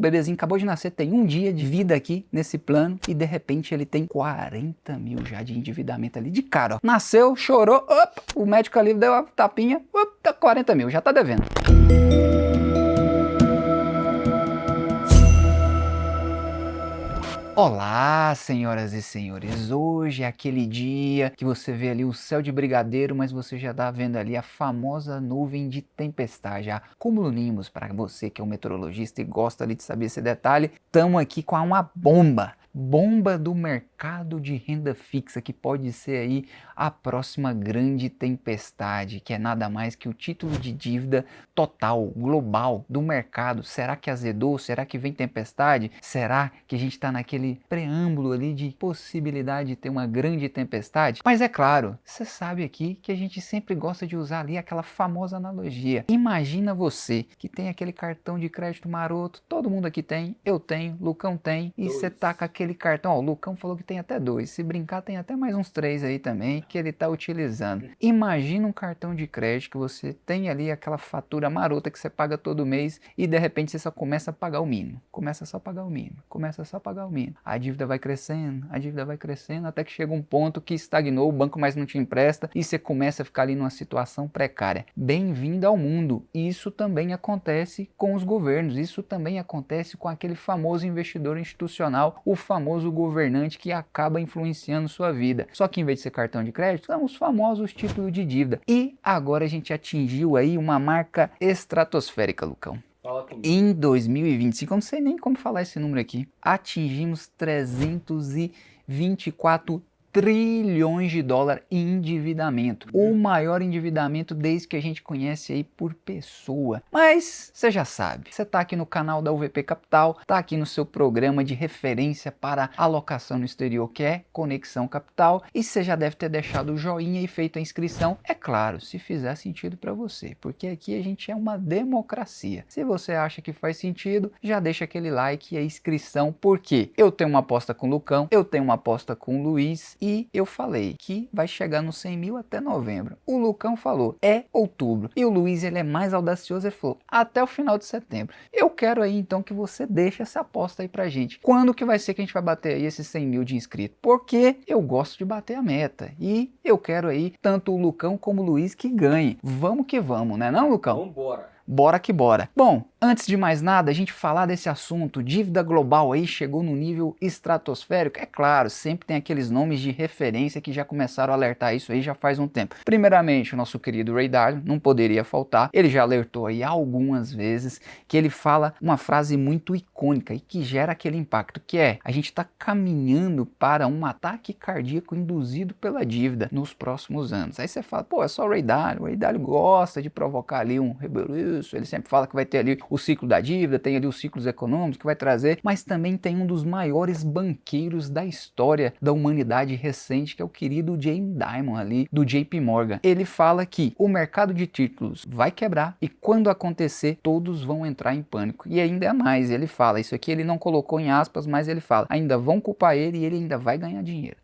O bebezinho acabou de nascer, tem um dia de vida aqui nesse plano e de repente ele tem 40 mil já de endividamento ali de cara, ó. Nasceu, chorou, o médico ali deu a tapinha, tá 40 mil, já tá devendo. Olá, senhoras e senhores, hoje é aquele dia que você vê ali o céu de brigadeiro, mas você já tá vendo ali a famosa nuvem de tempestade, a cumulonimbus. Para você que é um meteorologista e gosta ali de saber esse detalhe, estamos aqui com uma bomba do mercado de renda fixa, que pode ser aí a próxima grande tempestade, que é nada mais que o título de dívida total, global do mercado. Será que azedou? Será que vem tempestade? Será que a gente está naquele preâmbulo ali de possibilidade de ter uma grande tempestade? Mas é claro, você sabe aqui que a gente sempre gosta de usar ali aquela famosa analogia. Imagina você que tem aquele cartão de crédito maroto, todo mundo aqui tem, eu tenho, Lucão tem, e você tá com aquele cartão, ó, o Lucão falou que tem até 2, se brincar tem até mais uns 3 aí também que ele tá utilizando. Imagina um cartão de crédito que você tem ali aquela fatura marota que você paga todo mês e de repente você só começa a pagar o mínimo, começa só a pagar o mínimo, a dívida vai crescendo, até que chega um ponto que estagnou, o banco mais não te empresta e você começa a ficar ali numa situação precária. Bem-vindo ao mundo. Isso também acontece com os governos, isso também acontece com aquele famoso investidor institucional, o famoso governante que acaba influenciando sua vida. Só que em vez de ser cartão de crédito, são os famosos títulos de dívida. E agora a gente atingiu aí uma marca estratosférica, Lucão. Em 2025, eu não sei nem como falar esse número aqui, atingimos 324 trilhões de dólares em endividamento. O maior endividamento desde que a gente conhece aí por pessoa. Mas você já sabe, você está aqui no canal da UVP Capital, está aqui no seu programa de referência para alocação no exterior, que é Conexão Capital, e você já deve ter deixado o joinha e feito a inscrição. É claro, se fizer sentido para você, porque aqui a gente é uma democracia. Se você acha que faz sentido, já deixa aquele like e a inscrição, porque eu tenho uma aposta com o Lucão, eu tenho uma aposta com o Luiz, e eu falei que vai chegar nos 100 mil até novembro. O Lucão falou, é outubro. E o Luiz, ele é mais audacioso, ele falou, até o final de setembro. Eu quero aí então que você deixe essa aposta aí pra gente. Quando que vai ser que a gente vai bater aí esses 100 mil de inscritos? Porque eu gosto de bater a meta. E eu quero aí tanto o Lucão como o Luiz que ganhem. Vamos que vamos, né não, Lucão? Vambora. Bora que bora. Bom, antes de mais nada, a gente falar desse assunto, dívida global aí chegou no nível estratosférico. É claro, sempre tem aqueles nomes de referência que já começaram a alertar isso aí já faz um tempo. Primeiramente, o nosso querido Ray Dalio, não poderia faltar. Ele já alertou aí algumas vezes que ele fala uma frase muito icônica e que gera aquele impacto, que é, a gente está caminhando para um ataque cardíaco induzido pela dívida nos próximos anos. Aí você fala, pô, é só o Ray Dalio gosta de provocar ali um rebuliço. Ele sempre fala que vai ter ali o ciclo da dívida, tem ali os ciclos econômicos que vai trazer, mas também tem um dos maiores banqueiros da história da humanidade recente, que é o querido Jamie Dimon ali, do JP Morgan. Ele fala que o mercado de títulos vai quebrar e quando acontecer, todos vão entrar em pânico. E ainda é mais, ele fala, isso aqui ele não colocou em aspas, mas ele fala, ainda vão culpar ele e ele ainda vai ganhar dinheiro.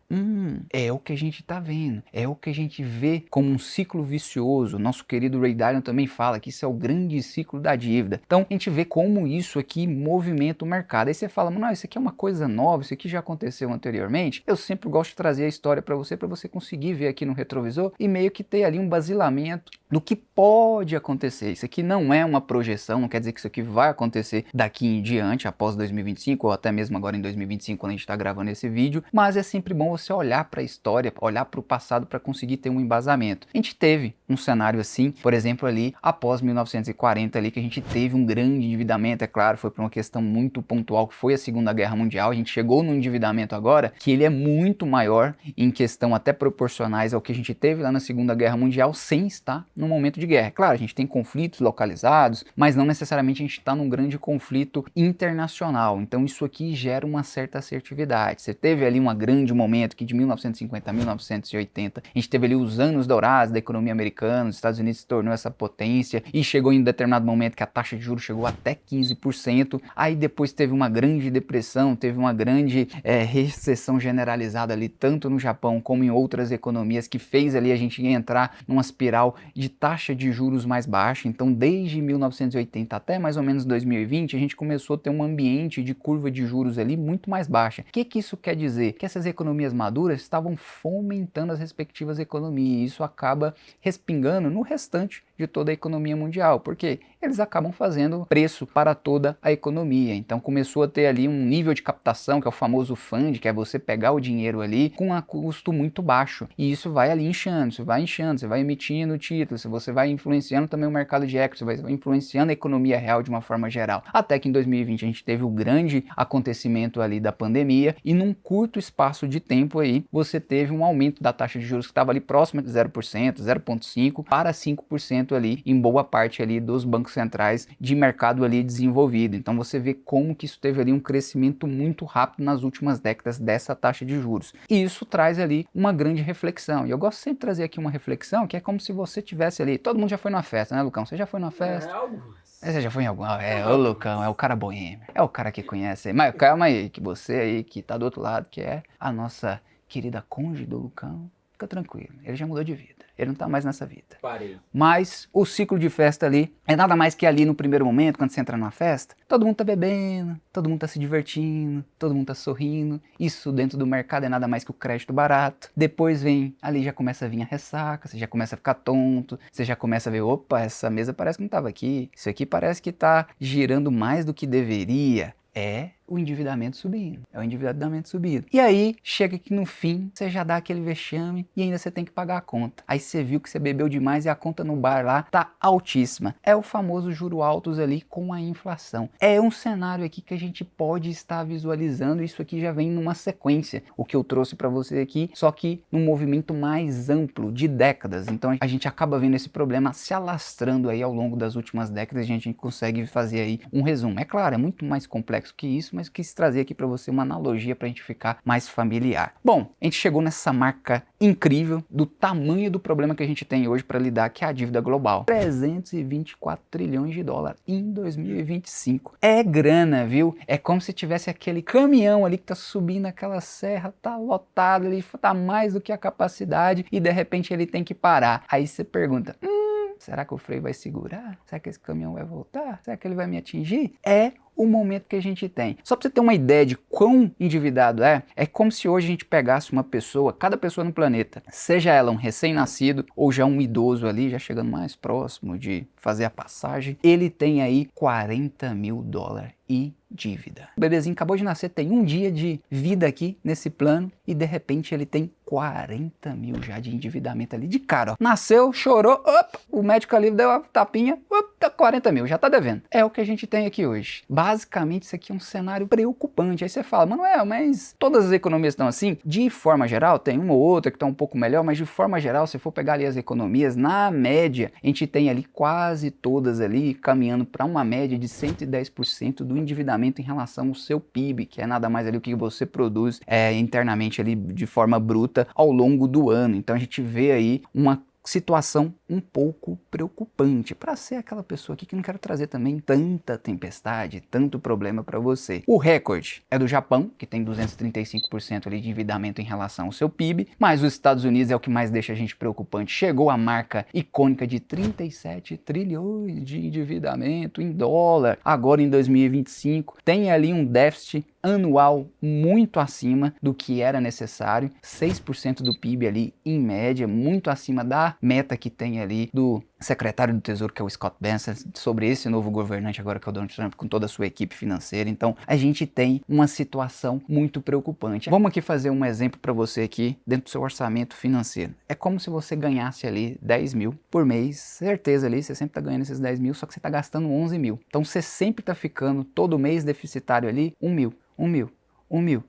É o que a gente tá vendo, é o que a gente vê como um ciclo vicioso. Nosso querido Ray Dalio também fala que isso é o grande ciclo da dívida. Então a gente vê como isso aqui movimenta o mercado. Aí você fala, não, isso aqui é uma coisa nova, isso aqui já aconteceu anteriormente. Eu sempre gosto de trazer a história para você conseguir ver aqui no retrovisor e meio que ter ali um basilamento do que pode acontecer. Isso aqui não é uma projeção, não quer dizer que isso aqui vai acontecer daqui em diante, após 2025 ou até mesmo agora em 2025 quando a gente está gravando esse vídeo, mas é sempre bom você olhar para a história, olhar para o passado para conseguir ter um embasamento. A gente teve um cenário assim, por exemplo ali após 1940 ali, que a gente teve um grande endividamento, é claro, foi por uma questão muito pontual que foi a Segunda Guerra Mundial. A gente chegou num endividamento agora que ele é muito maior em questão até proporcionais ao que a gente teve lá na Segunda Guerra Mundial sem estar no momento de guerra. Claro, a gente tem conflitos localizados, mas não necessariamente a gente está num grande conflito internacional. Então isso aqui gera uma certa assertividade. Você teve ali um grande momento que de 1950 a 1980, a gente teve ali os anos dourados da economia americana, os Estados Unidos se tornou essa potência e chegou em um determinado momento que a taxa de juros chegou até 15%, aí depois teve uma grande depressão, teve uma grande recessão generalizada ali, tanto no Japão como em outras economias, que fez ali a gente entrar numa espiral de de taxa de juros mais baixa. Então, desde 1980 até mais ou menos 2020, a gente começou a ter um ambiente de curva de juros ali muito mais baixa. O que isso quer dizer? Que essas economias maduras estavam fomentando as respectivas economias, e isso acaba respingando no restante de toda a economia mundial, porque eles acabam fazendo preço para toda a economia. Então começou a ter ali um nível de captação, que é o famoso fund, que é você pegar o dinheiro ali com um custo muito baixo, e isso vai ali inchando, você vai emitindo títulos, você vai influenciando também o mercado de equity, você vai influenciando a economia real de uma forma geral. Até que em 2020 a gente teve o grande acontecimento ali da pandemia, e num curto espaço de tempo aí, você teve um aumento da taxa de juros que estava ali próximo de 0%, 0,5% para 5% ali em boa parte ali dos bancos centrais de mercado ali desenvolvido. Então você vê como que isso teve ali um crescimento muito rápido nas últimas décadas dessa taxa de juros. E isso traz ali uma grande reflexão. E eu gosto sempre de trazer aqui uma reflexão que é como se você tivesse ali, todo mundo já foi numa festa, né, Lucão? Você já foi numa festa? Você já foi em alguma? O Lucão, é o cara boêmio, é o cara que conhece. Mas calma aí, que você aí que tá do outro lado, que é a nossa querida cônjuge do Lucão, fica tranquilo, ele já mudou de vida. Ele não tá mais nessa vida. Parei. Mas o ciclo de festa ali é nada mais que ali no primeiro momento, quando você entra numa festa, todo mundo tá bebendo, todo mundo tá se divertindo, todo mundo tá sorrindo. Isso dentro do mercado é nada mais que o crédito barato. Depois vem, ali já começa a vir a ressaca, você já começa a ficar tonto, você já começa a ver, opa, essa mesa parece que não tava aqui, isso aqui parece que tá girando mais do que deveria. É o endividamento subindo, E aí, chega que no fim, você já dá aquele vexame e ainda você tem que pagar a conta. Aí você viu que você bebeu demais e a conta no bar lá tá altíssima. É o famoso juro altos ali com a inflação. É um cenário aqui que a gente pode estar visualizando, isso aqui já vem numa sequência, o que eu trouxe para você aqui, só que num movimento mais amplo, de décadas. Então a gente acaba vendo esse problema se alastrando aí ao longo das últimas décadas, e a gente consegue fazer aí um resumo. É claro, é muito mais complexo que isso, mas quis trazer aqui para você uma analogia para a gente ficar mais familiar. Bom, a gente chegou nessa marca incrível do tamanho do problema que a gente tem hoje para lidar, que é a dívida global. 324 trilhões de dólares em 2025. É grana, viu? É como se tivesse aquele caminhão ali que tá subindo aquela serra, tá lotado ali, tá mais do que a capacidade, e de repente ele tem que parar. Aí você pergunta, será que o freio vai segurar? Será que esse caminhão vai voltar? Será que ele vai me atingir? É o momento que a gente tem. Só para você ter uma ideia de quão endividado é como se hoje a gente pegasse uma pessoa, cada pessoa no planeta, seja ela um recém-nascido ou já um idoso ali, já chegando mais próximo de fazer a passagem, ele tem aí 40 mil dólares e dívida. O bebezinho acabou de nascer, tem um dia de vida aqui nesse plano e de repente ele tem 40 mil já de endividamento ali de cara, ó. Nasceu, chorou, o médico ali deu uma tapinha, tá 40 mil, já tá devendo. É o que a gente tem aqui hoje. Basicamente isso aqui é um cenário preocupante. Aí você fala, Manuel, mas todas as economias estão assim? De forma geral, tem uma ou outra que está um pouco melhor, mas de forma geral, se for pegar ali as economias, na média, a gente tem ali quase todas ali caminhando para uma média de 110% do endividamento em relação ao seu PIB, que é nada mais ali o que você produz internamente ali de forma bruta ao longo do ano. Então a gente vê aí uma situação um pouco preocupante para ser aquela pessoa aqui que não quero trazer também tanta tempestade, tanto problema para você. O recorde é do Japão, que tem 235% ali de endividamento em relação ao seu PIB, mas os Estados Unidos é o que mais deixa a gente preocupante. Chegou à marca icônica de 37 trilhões de endividamento em dólar, agora em 2025. Tem ali um déficit anual muito acima do que era necessário, 6% do PIB ali em média, muito acima da meta que tem ali do secretário do Tesouro, que é o Scott Bessent, sobre esse novo governante agora que é o Donald Trump, com toda a sua equipe financeira. Então a gente tem uma situação muito preocupante. Vamos aqui fazer um exemplo para você aqui dentro do seu orçamento financeiro. É como se você ganhasse ali 10 mil por mês, certeza ali, você sempre está ganhando esses 10 mil, só que você está gastando 11 mil. Então você sempre está ficando todo mês deficitário ali 1 mil.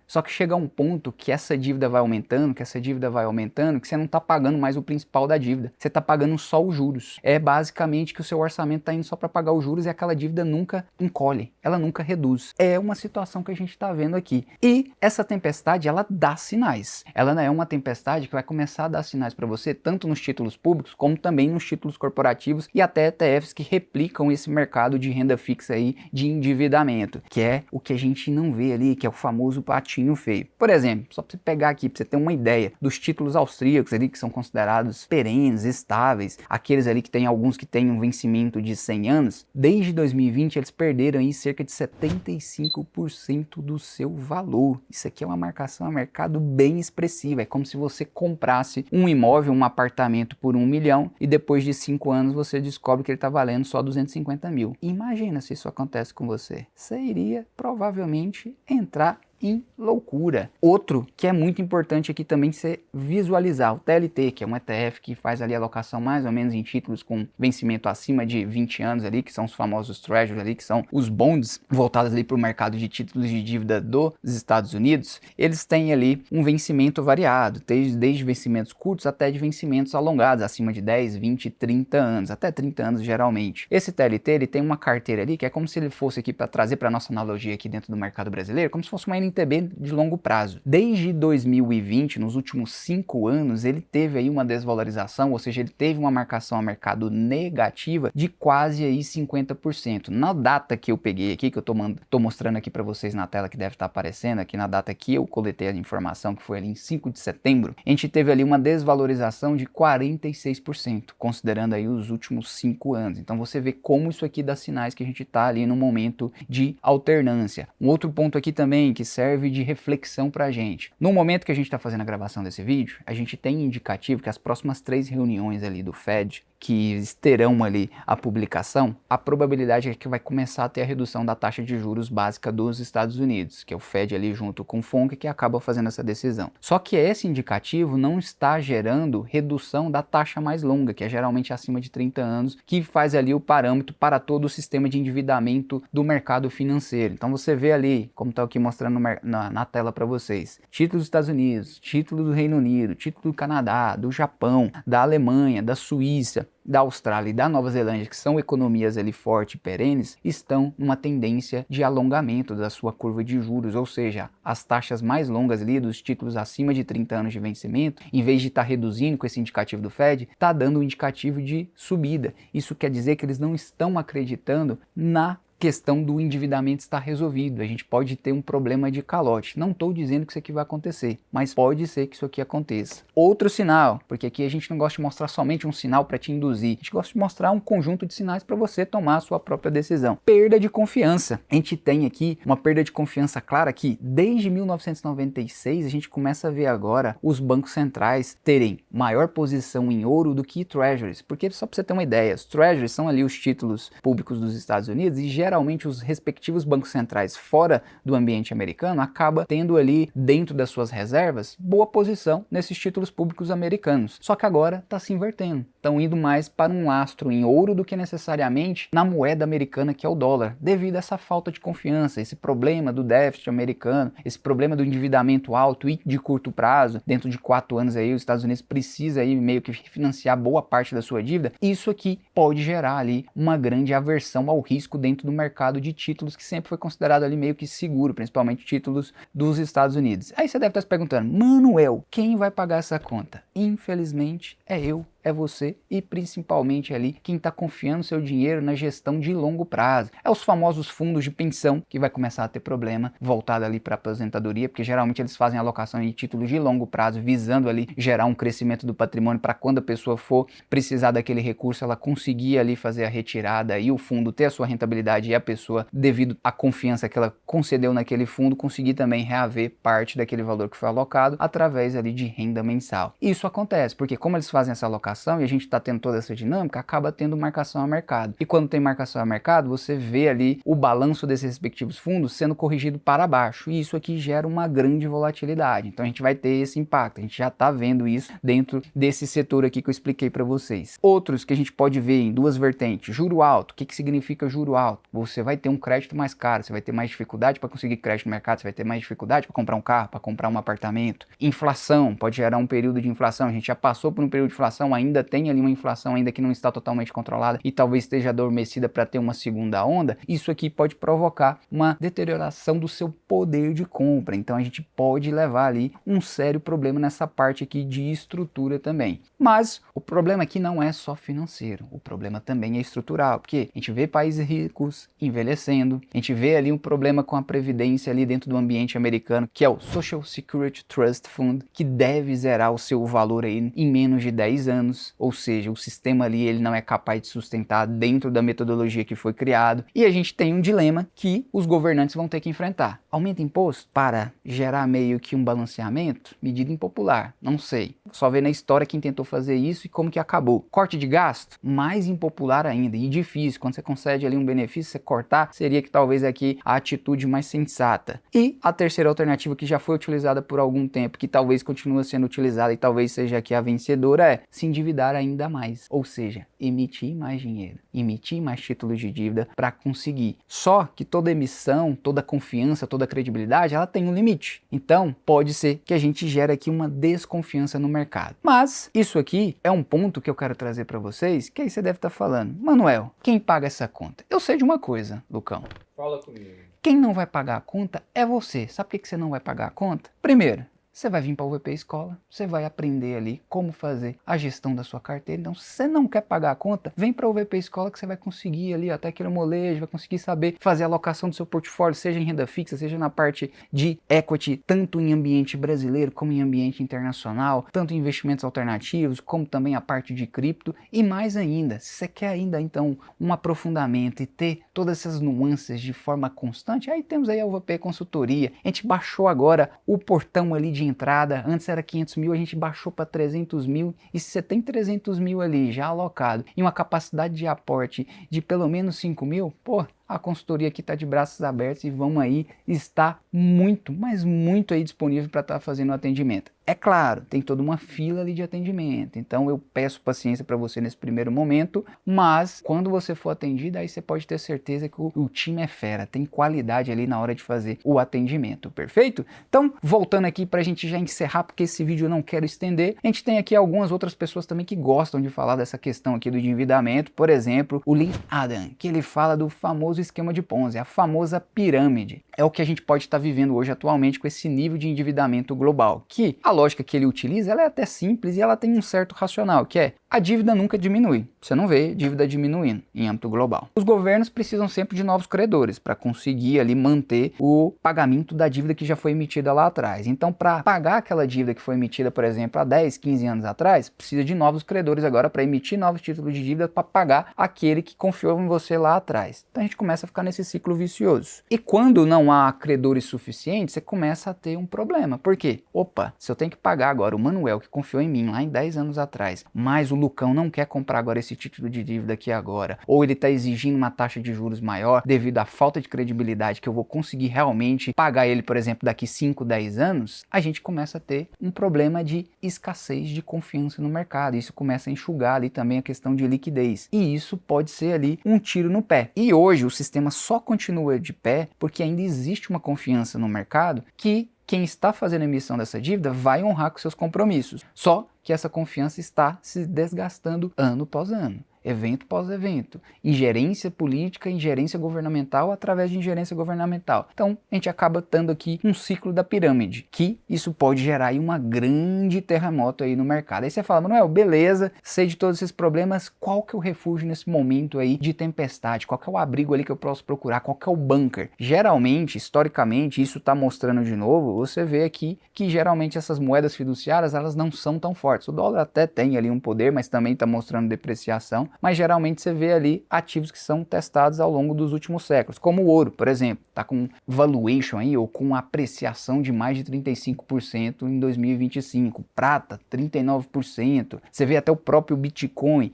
Só que chega a um ponto que essa dívida vai aumentando, que você não está pagando mais o principal da dívida. Você está pagando só os juros. É basicamente que o seu orçamento está indo só para pagar os juros e aquela dívida nunca encolhe, ela nunca reduz. É uma situação que a gente está vendo aqui. E essa tempestade, ela dá sinais. Ela não é uma tempestade que vai começar a dar sinais para você, tanto nos títulos públicos, como também nos títulos corporativos e até ETFs que replicam esse mercado de renda fixa aí de endividamento, que é o que a gente não vê ali, que é o famoso famoso patinho feio. Por exemplo, só para você pegar aqui, para você ter uma ideia, dos títulos austríacos ali que são considerados perenes, estáveis, aqueles ali que tem alguns que têm um vencimento de 100 anos, desde 2020 eles perderam aí cerca de 75% do seu valor. Isso aqui é uma marcação a mercado bem expressiva, é como se você comprasse um imóvel, um apartamento por 1 milhão e depois de 5 anos você descobre que ele está valendo só 250 mil. Imagina se isso acontece com você. Você iria provavelmente entrar em loucura. Outro que é muito importante aqui também você visualizar, o TLT, que é um ETF que faz ali a alocação mais ou menos em títulos com vencimento acima de 20 anos ali, que são os famosos treasuries ali, que são os bonds voltados ali para o mercado de títulos de dívida dos Estados Unidos. Eles têm ali um vencimento variado, desde vencimentos curtos até de vencimentos alongados, acima de 10, 20, 30 anos, até 30 anos geralmente. Esse TLT, ele tem uma carteira ali que é como se ele fosse aqui para trazer para nossa analogia aqui dentro do mercado brasileiro, como se fosse uma NTB de longo prazo. Desde 2020, nos últimos 5 anos, ele teve aí uma desvalorização, ou seja, ele teve uma marcação a mercado negativa de quase aí 50%. Na data que eu peguei aqui, que eu tô mostrando aqui para vocês na tela, que deve estar aparecendo aqui, na data que eu coletei a informação, que foi ali em 5 de setembro, a gente teve ali uma desvalorização de 46%, considerando aí os últimos 5 anos. Então você vê como isso aqui dá sinais que a gente está ali no momento de alternância. Um outro ponto aqui também que serve de reflexão para a gente. No momento que a gente está fazendo a gravação desse vídeo, a gente tem indicativo que as próximas 3 reuniões ali do Fed, que terão ali a publicação, a probabilidade é que vai começar a ter a redução da taxa de juros básica dos Estados Unidos, que é o Fed ali junto com o FONC que acaba fazendo essa decisão. Só que esse indicativo não está gerando redução da taxa mais longa, que é geralmente acima de 30 anos, que faz ali o parâmetro para todo o sistema de endividamento do mercado financeiro. Então você vê ali, como está aqui mostrando na tela para vocês, títulos dos Estados Unidos, título do Reino Unido, título do Canadá, do Japão, da Alemanha, da Suíça, da Austrália e da Nova Zelândia, que são economias ali fortes e perenes, estão numa tendência de alongamento da sua curva de juros, ou seja, as taxas mais longas ali dos títulos acima de 30 anos de vencimento, em vez de estar reduzindo com esse indicativo do Fed, está dando um indicativo de subida. Isso quer dizer que eles não estão acreditando na questão do endividamento está resolvido, a gente pode ter um problema de calote. Não estou dizendo que isso aqui vai acontecer, mas pode ser que isso aqui aconteça. Outro sinal, porque aqui a gente não gosta de mostrar somente um sinal para te induzir, a gente gosta de mostrar um conjunto de sinais para você tomar a sua própria decisão. Perda de confiança. A gente tem aqui uma perda de confiança clara que desde 1996 a gente começa a ver agora os bancos centrais terem maior posição em ouro do que treasuries, porque só para você ter uma ideia, os treasuries são ali os títulos públicos dos Estados Unidos e geralmente os respectivos bancos centrais fora do ambiente americano acaba tendo ali dentro das suas reservas boa posição nesses títulos públicos americanos. Só que agora está se invertendo. Estão indo mais para um lastro em ouro do que necessariamente na moeda americana que é o dólar, devido a essa falta de confiança, esse problema do déficit americano, esse problema do endividamento alto e de curto prazo. Dentro de 4 anos aí os Estados Unidos precisa aí meio que financiar boa parte da sua dívida. Isso aqui pode gerar ali uma grande aversão ao risco dentro do mercado de títulos que sempre foi considerado ali meio que seguro, principalmente títulos dos Estados Unidos. Aí você deve estar se perguntando, Manuel, quem vai pagar essa conta? Infelizmente é eu, é você e principalmente ali quem está confiando seu dinheiro na gestão de longo prazo. É os famosos fundos de pensão que vai começar a ter problema voltado ali para a aposentadoria, porque geralmente eles fazem alocação em títulos de longo prazo, visando ali gerar um crescimento do patrimônio para quando a pessoa for precisar daquele recurso, ela conseguir ali fazer a retirada e o fundo ter a sua rentabilidade e a pessoa, devido à confiança que ela concedeu naquele fundo, conseguir também reaver parte daquele valor que foi alocado através ali de renda mensal. Isso acontece porque como eles fazem essa alocação e a gente está tendo toda essa dinâmica, acaba tendo marcação a mercado. E quando tem marcação a mercado, você vê ali o balanço desses respectivos fundos sendo corrigido para baixo. E isso aqui gera uma grande volatilidade. Então a gente vai ter esse impacto. A gente já está vendo isso dentro desse setor aqui que eu expliquei para vocês. Outros que a gente pode ver em duas vertentes. Juro alto. O que significa juro alto? Você vai ter um crédito mais caro, você vai ter mais dificuldade para conseguir crédito no mercado, você vai ter mais dificuldade para comprar um carro, para comprar um apartamento. Inflação pode gerar um período de inflação. A gente já passou por um período de inflação, ainda ainda tem ali uma inflação ainda que não está totalmente controlada e talvez esteja adormecida para ter uma segunda onda, isso aqui pode provocar uma deterioração do seu poder de compra. Então a gente pode levar ali um sério problema nessa parte aqui de estrutura também. Mas o problema aqui não é só financeiro, o problema também é estrutural, porque a gente vê países ricos envelhecendo, a gente vê ali um problema com a previdência ali dentro do ambiente americano, que é o Social Security Trust Fund, que deve zerar o seu valor aí em menos de 10 anos, ou seja, o sistema ali ele não é capaz de sustentar dentro da metodologia que foi criado, e a gente tem um dilema que os governantes vão ter que enfrentar. Aumenta imposto para gerar meio que um balanceamento? Medida impopular, não sei. Só ver na história quem tentou fazer isso e como que acabou. Corte de gasto? Mais impopular ainda e difícil. Quando você concede ali um benefício, você cortar, seria que talvez aqui a atitude mais sensata. E a terceira alternativa que já foi utilizada por algum tempo, que talvez continue sendo utilizada e talvez seja aqui a vencedora, é se endividar ainda mais. Ou seja, emitir mais dinheiro, emitir mais títulos de dívida para conseguir. Só que toda emissão, toda confiança, toda credibilidade, ela tem um limite. Então, pode ser que a gente gere aqui uma desconfiança no mercado. Mas isso aqui é um ponto que eu quero trazer para vocês, que aí você deve estar falando, Manuel, quem paga essa conta? Eu sei de uma coisa, Lucão. Fala comigo. Quem não vai pagar a conta é você. Sabe por que você não vai pagar a conta? Primeiro, você vai vir para o VP Escola, você vai aprender ali como fazer a gestão da sua carteira. Então, se você não quer pagar a conta, vem para o VP Escola que você vai conseguir ali até aquele molejo, vai conseguir saber fazer a alocação do seu portfólio, seja em renda fixa, seja na parte de equity, tanto em ambiente brasileiro como em ambiente internacional, tanto em investimentos alternativos, como também a parte de cripto e mais ainda. Se você quer ainda então um aprofundamento e ter todas essas nuances de forma constante, aí temos aí a VP Consultoria. A gente baixou agora o portão ali de entrada, antes era 500 mil, a gente baixou para 300 mil, e se você tem 300 mil ali já alocado e uma capacidade de aporte de pelo menos 5 mil, pô, a consultoria aqui está de braços abertos e vamos aí estar muito, mas muito aí disponível para estar fazendo o atendimento. É claro, tem toda uma fila ali de atendimento, então eu peço paciência para você nesse primeiro momento, mas quando você for atendido, aí você pode ter certeza que o time é fera, tem qualidade ali na hora de fazer o atendimento, perfeito? Então, voltando aqui para a gente já encerrar, porque esse vídeo eu não quero estender, a gente tem aqui algumas outras pessoas também que gostam de falar dessa questão aqui do endividamento, por exemplo, o Lynn Adam, que ele fala do famoso esquema de Ponzi, a famosa pirâmide. É o que a gente pode estar vivendo hoje atualmente com esse nível de endividamento global, que a lógica que ele utiliza ela é até simples e ela tem um certo racional, que é a dívida nunca diminui. Você não vê dívida diminuindo em âmbito global. Os governos precisam sempre de novos credores para conseguir ali manter o pagamento da dívida que já foi emitida lá atrás. Então, para pagar aquela dívida que foi emitida, por exemplo, há 10, 15 anos atrás, precisa de novos credores agora para emitir novos títulos de dívida para pagar aquele que confiou em você lá atrás. Então, a gente começa a ficar nesse ciclo vicioso. E quando não há credores suficientes, você começa a ter um problema. Por quê? Opa, se eu tenho que pagar agora o Manuel que confiou em mim lá em 10 anos atrás, mas o Lucão não quer comprar agora esse título de dívida aqui agora, ou ele está exigindo uma taxa de juros maior devido à falta de credibilidade que eu vou conseguir realmente pagar ele, por exemplo, daqui 5, 10 anos, a gente começa a ter um problema de escassez de confiança no mercado. Isso começa a enxugar ali também a questão de liquidez. E isso pode ser ali um tiro no pé. E hoje o sistema só continua de pé porque ainda existe uma confiança no mercado que quem está fazendo a emissão dessa dívida vai honrar com seus compromissos. Só que essa confiança está se desgastando ano após ano, evento após evento, ingerência política, ingerência governamental através de ingerência governamental. Então, a gente acaba tendo aqui um ciclo da pirâmide, que isso pode gerar aí uma grande terremoto aí no mercado. Aí você fala, Manuel, beleza, sei de todos esses problemas, qual que é o refúgio nesse momento aí de tempestade? Qual que é o abrigo ali que eu posso procurar? Qual que é o bunker? Geralmente, historicamente, isso está mostrando de novo, você vê aqui que geralmente essas moedas fiduciárias, elas não são tão fortes. O dólar até tem ali um poder, mas também está mostrando depreciação. Mas geralmente você vê ali ativos que são testados ao longo dos últimos séculos, como o ouro, por exemplo, está com valuation aí, ou com apreciação de mais de 35% em 2025, prata 39%, você vê até o próprio Bitcoin,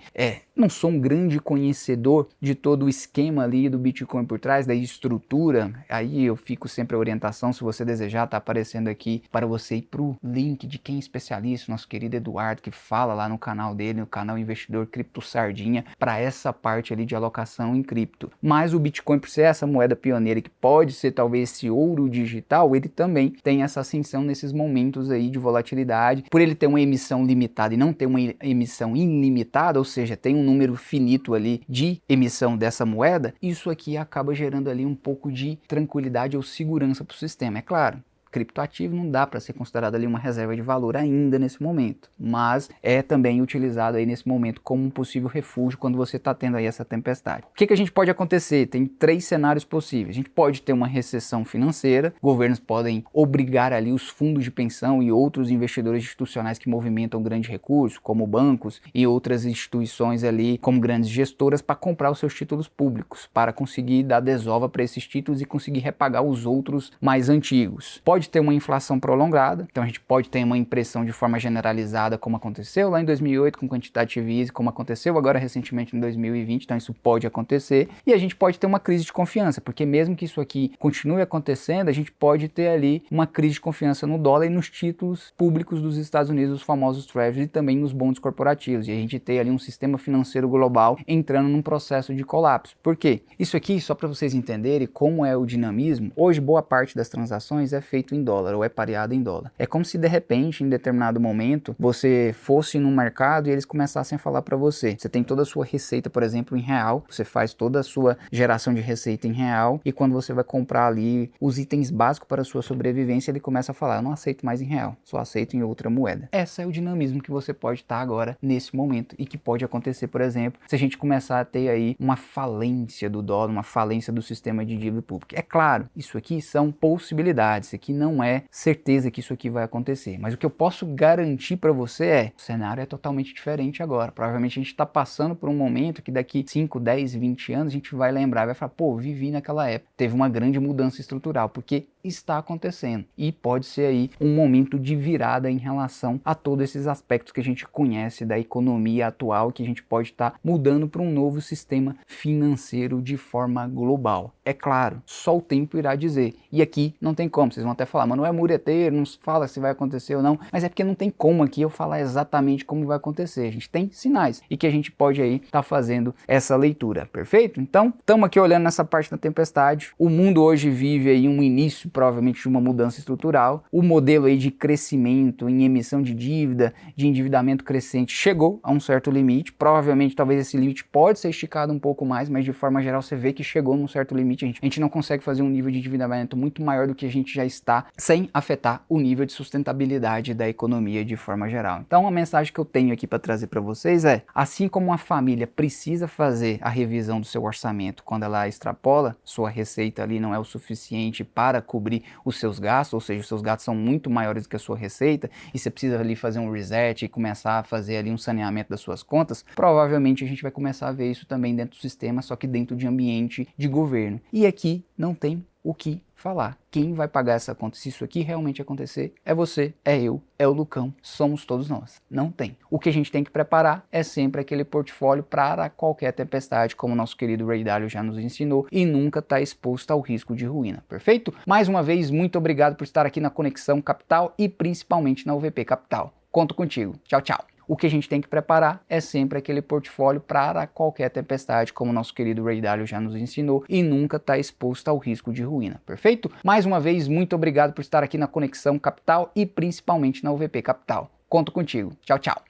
não sou um grande conhecedor de todo o esquema ali do Bitcoin por trás, da estrutura, aí eu fico sempre a orientação, se você desejar, tá aparecendo aqui para você ir pro link de quem é especialista, nosso querido Eduardo, que fala lá no canal dele, no canal Investidor Cripto Sardinha, tinha para essa parte ali de alocação em cripto. Mas o Bitcoin, por ser essa moeda pioneira que pode ser talvez esse ouro digital, ele também tem essa ascensão nesses momentos aí de volatilidade. Por ele ter uma emissão limitada e não ter uma emissão ilimitada, ou seja, tem um número finito ali de emissão dessa moeda, isso aqui acaba gerando ali um pouco de tranquilidade ou segurança para o sistema. É claro, criptoativo não dá para ser considerado ali uma reserva de valor ainda nesse momento, mas é também utilizado aí nesse momento como um possível refúgio quando você está tendo aí essa tempestade. O que a gente pode acontecer? Tem 3 cenários possíveis. A gente pode ter uma recessão financeira, governos podem obrigar ali os fundos de pensão e outros investidores institucionais que movimentam grandes recursos, como bancos e outras instituições ali, como grandes gestoras, para comprar os seus títulos públicos, para conseguir dar desova para esses títulos e conseguir repagar os outros mais antigos. Pode ter uma inflação prolongada, então a gente pode ter uma impressão de forma generalizada, como aconteceu lá em 2008 com quantitative easing, como aconteceu agora recentemente em 2020, então isso pode acontecer, e a gente pode ter uma crise de confiança, porque mesmo que isso aqui continue acontecendo, a gente pode ter ali uma crise de confiança no dólar e nos títulos públicos dos Estados Unidos, os famosos treasuries, e também nos bonds corporativos, e a gente ter ali um sistema financeiro global entrando num processo de colapso. Por quê? Isso aqui, só para vocês entenderem como é o dinamismo, hoje boa parte das transações é feito em dólar ou é pareado em dólar. É como se de repente, em determinado momento, você fosse no mercado e eles começassem a falar para você. Você tem toda a sua receita, por exemplo, em real, você faz toda a sua geração de receita em real e quando você vai comprar ali os itens básicos para a sua sobrevivência, ele começa a falar, eu não aceito mais em real, só aceito em outra moeda. Esse é o dinamismo que você pode estar agora nesse momento e que pode acontecer, por exemplo, se a gente começar a ter aí uma falência do dólar, uma falência do sistema de dívida pública. É claro, isso aqui são possibilidades, isso aqui não é certeza que isso aqui vai acontecer, mas o que eu posso garantir para você é, o cenário é totalmente diferente agora, provavelmente a gente está passando por um momento que daqui 5, 10, 20 anos a gente vai lembrar, vai falar, pô, vivi naquela época, teve uma grande mudança estrutural, porque está acontecendo e pode ser aí um momento de virada em relação a todos esses aspectos que a gente conhece da economia atual, que a gente pode estar mudando para um novo sistema financeiro de forma global. É claro, só o tempo irá dizer, e aqui não tem como, vocês vão até falar, mas não é mureteiro, não fala se vai acontecer ou não, mas é porque não tem como aqui eu falar exatamente como vai acontecer, a gente tem sinais e que a gente pode aí estar fazendo essa leitura, perfeito? Então, estamos aqui olhando nessa parte da tempestade, o mundo hoje vive aí um início provavelmente de uma mudança estrutural, o modelo aí de crescimento em emissão de dívida, de endividamento crescente chegou a um certo limite, provavelmente talvez esse limite pode ser esticado um pouco mais, mas de forma geral você vê que chegou num certo limite, a gente não consegue fazer um nível de endividamento muito maior do que a gente já está, sem afetar o nível de sustentabilidade da economia de forma geral. Então a mensagem que eu tenho aqui para trazer para vocês é, assim como uma família precisa fazer a revisão do seu orçamento quando ela extrapola, sua receita ali não é o suficiente para cobrir os seus gastos, ou seja, os seus gastos são muito maiores do que a sua receita e você precisa ali fazer um reset e começar a fazer ali um saneamento das suas contas, provavelmente a gente vai começar a ver isso também dentro do sistema, só que dentro de ambiente de governo. E aqui não tem o que falar. Quem vai pagar essa conta se isso aqui realmente acontecer é você, é eu, é o Lucão, somos todos nós. Não tem. O que a gente tem que preparar é sempre aquele portfólio para qualquer tempestade, como o nosso querido Ray Dalio já nos ensinou, e nunca está exposto ao risco de ruína, perfeito? Mais uma vez, muito obrigado por estar aqui na Conexão Capital e principalmente na UVP Capital. Conto contigo. Tchau, tchau. O que a gente tem que preparar é sempre aquele portfólio para qualquer tempestade, como o nosso querido Ray Dalio já nos ensinou, e nunca está exposto ao risco de ruína, perfeito? Mais uma vez, muito obrigado por estar aqui na Conexão Capital e principalmente na UVP Capital. Conto contigo. Tchau, tchau.